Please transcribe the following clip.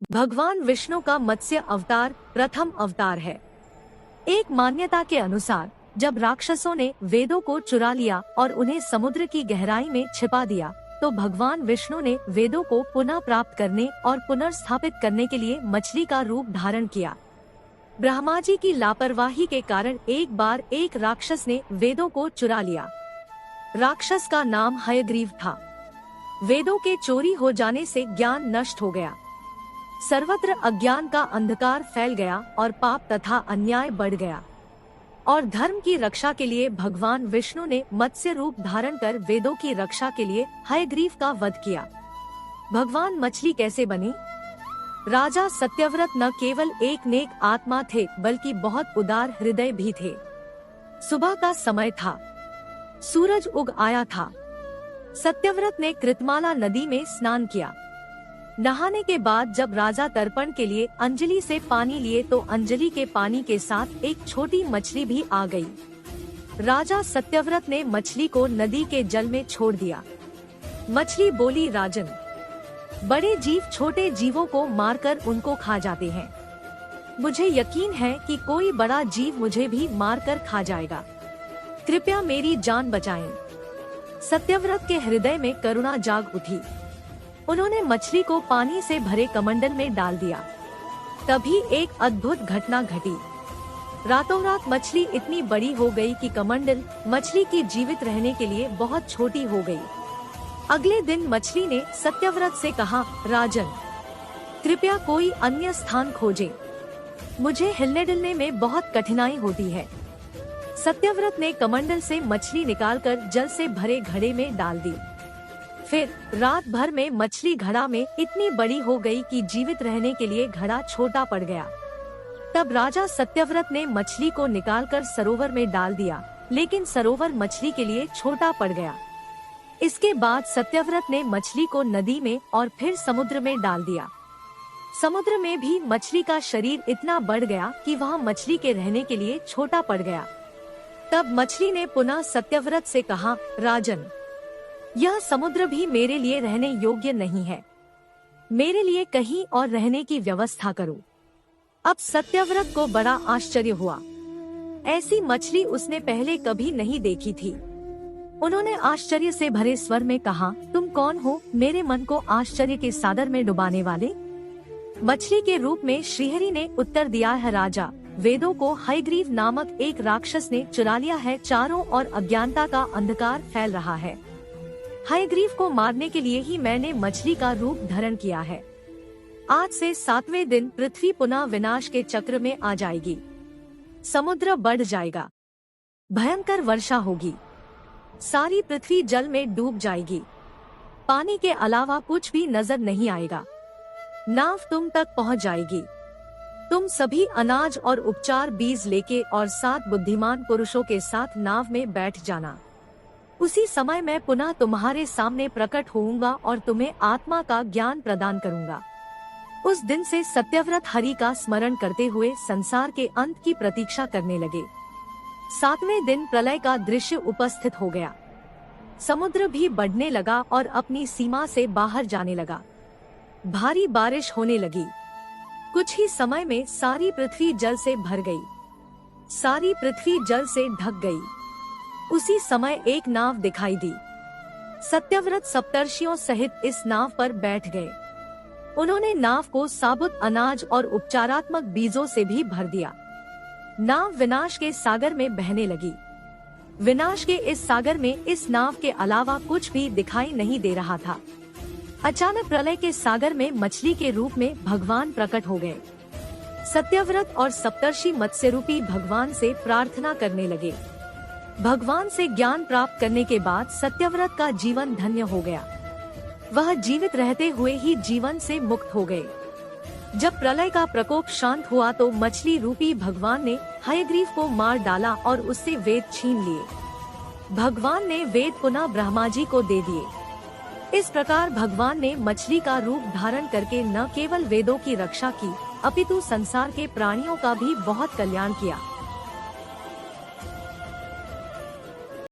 भगवान विष्णु का मत्स्य अवतार प्रथम अवतार है। एक मान्यता के अनुसार जब राक्षसों ने वेदों को चुरा लिया और उन्हें समुद्र की गहराई में छिपा दिया, तो भगवान विष्णु ने वेदों को पुनः प्राप्त करने और पुनर्स्थापित करने के लिए मछली का रूप धारण किया। ब्रह्मा जी की लापरवाही के कारण एक बार एक राक्षस ने वेदों को चुरा लिया। राक्षस का नाम हयग्रीव था। वेदों के चोरी हो जाने से ज्ञान नष्ट हो गया। सर्वत्र अज्ञान का अंधकार फैल गया और पाप तथा अन्याय बढ़ गया। और धर्म की रक्षा के लिए भगवान विष्णु ने मत्स्य रूप धारण कर वेदों की रक्षा के लिए हयग्रीव का वध किया। भगवान मछली कैसे बनी? राजा सत्यव्रत न केवल एक नेक आत्मा थे, बल्कि बहुत उदार हृदय भी थे। सुबह का समय था, सूरज उग आया था। सत्यव्रत ने कृतमाला नदी में स्नान किया। नहाने के बाद जब राजा तर्पण के लिए अंजलि से पानी लिए, तो अंजलि के पानी के साथ एक छोटी मछली भी आ गई। राजा सत्यव्रत ने मछली को नदी के जल में छोड़ दिया। मछली बोली, राजन, बड़े जीव छोटे जीवों को मारकर उनको खा जाते हैं। मुझे यकीन है कि कोई बड़ा जीव मुझे भी मारकर खा जाएगा। कृपया मेरी जान बचाएं। सत्यव्रत के हृदय में करुणा जाग उठी। उन्होंने मछली को पानी से भरे कमंडल में डाल दिया। तभी एक अद्भुत घटना घटी। रातों रात मछली इतनी बड़ी हो गई कि कमंडल मछली की जीवित रहने के लिए बहुत छोटी हो गई। अगले दिन मछली ने सत्यव्रत से कहा, राजन, कृपया कोई अन्य स्थान खोजें। मुझे हिलने डुलने में बहुत कठिनाई होती है। सत्यव्रत ने कमंडल से मछली निकालकर जल से भरे घड़े में डाल दी। फिर रात भर में मछली घड़ा में इतनी बड़ी हो गई कि जीवित रहने के लिए घड़ा छोटा पड़ गया। तब राजा सत्यव्रत ने मछली को निकालकर सरोवर में डाल दिया, लेकिन सरोवर मछली के लिए छोटा पड़ गया। इसके बाद सत्यव्रत ने मछली को नदी में और फिर समुद्र में डाल दिया। समुद्र में भी मछली का शरीर इतना बढ़ गया कि वह मछली के रहने के लिए छोटा पड़ गया। तब मछली ने पुनः सत्यव्रत से कहा, राजन, यह समुद्र भी मेरे लिए रहने योग्य नहीं है। मेरे लिए कहीं और रहने की व्यवस्था करो। अब सत्यव्रत को बड़ा आश्चर्य हुआ। ऐसी मछली उसने पहले कभी नहीं देखी थी। उन्होंने आश्चर्य से भरे स्वर में कहा, तुम कौन हो, मेरे मन को आश्चर्य के सागर में डुबाने वाले? मछली के रूप में श्रीहरि ने उत्तर दिया है, राजा, वेदों को हयग्रीव नामक एक राक्षस ने चुरा लिया है। चारों ओर अज्ञानता का अंधकार फैल रहा है। हयग्रीव को मारने के लिए ही मैंने मछली का रूप धारण किया है। आज से 7वें दिन पृथ्वी पुनः विनाश के चक्र में आ जाएगी। समुद्र बढ़ जाएगा, भयंकर वर्षा होगी, सारी पृथ्वी जल में डूब जाएगी। पानी के अलावा कुछ भी नजर नहीं आएगा। नाव तुम तक पहुंच जाएगी। तुम सभी अनाज और उपचार बीज लेके और 7 बुद्धिमान पुरुषों के साथ नाव में बैठ जाना। उसी समय मैं पुनः तुम्हारे सामने प्रकट होऊंगा और तुम्हें आत्मा का ज्ञान प्रदान करूंगा। उस दिन से सत्यव्रत हरि का स्मरण करते हुए संसार के अंत की प्रतीक्षा करने लगे। 7वें दिन प्रलय का दृश्य उपस्थित हो गया। समुद्र भी बढ़ने लगा और अपनी सीमा से बाहर जाने लगा। भारी बारिश होने लगी। कुछ ही समय में सारी पृथ्वी जल से भर गई। सारी पृथ्वी जल से ढक गई। उसी समय एक नाव दिखाई दी। सत्यव्रत सप्तर्षियों सहित इस नाव पर बैठ गए। उन्होंने नाव को साबुत अनाज और उपचारात्मक बीजों से भी भर दिया। नाव विनाश के सागर में बहने लगी। विनाश के इस सागर में इस नाव के अलावा कुछ भी दिखाई नहीं दे रहा था। अचानक प्रलय के सागर में मछली के रूप में भगवान प्रकट हो गए। सत्यव्रत और सप्तर्षि मत्स्य रूपी भगवान से प्रार्थना करने लगे। भगवान से ज्ञान प्राप्त करने के बाद सत्यव्रत का जीवन धन्य हो गया। वह जीवित रहते हुए ही जीवन से मुक्त हो गए। जब प्रलय का प्रकोप शांत हुआ तो मछली रूपी भगवान ने हयग्रीव को मार डाला और उससे वेद छीन लिए। भगवान ने वेद पुनः ब्रह्मा जी को दे दिए। इस प्रकार भगवान ने मछली का रूप धारण करके न केवल वेदों की रक्षा की, अपितु संसार के प्राणियों का भी बहुत कल्याण किया।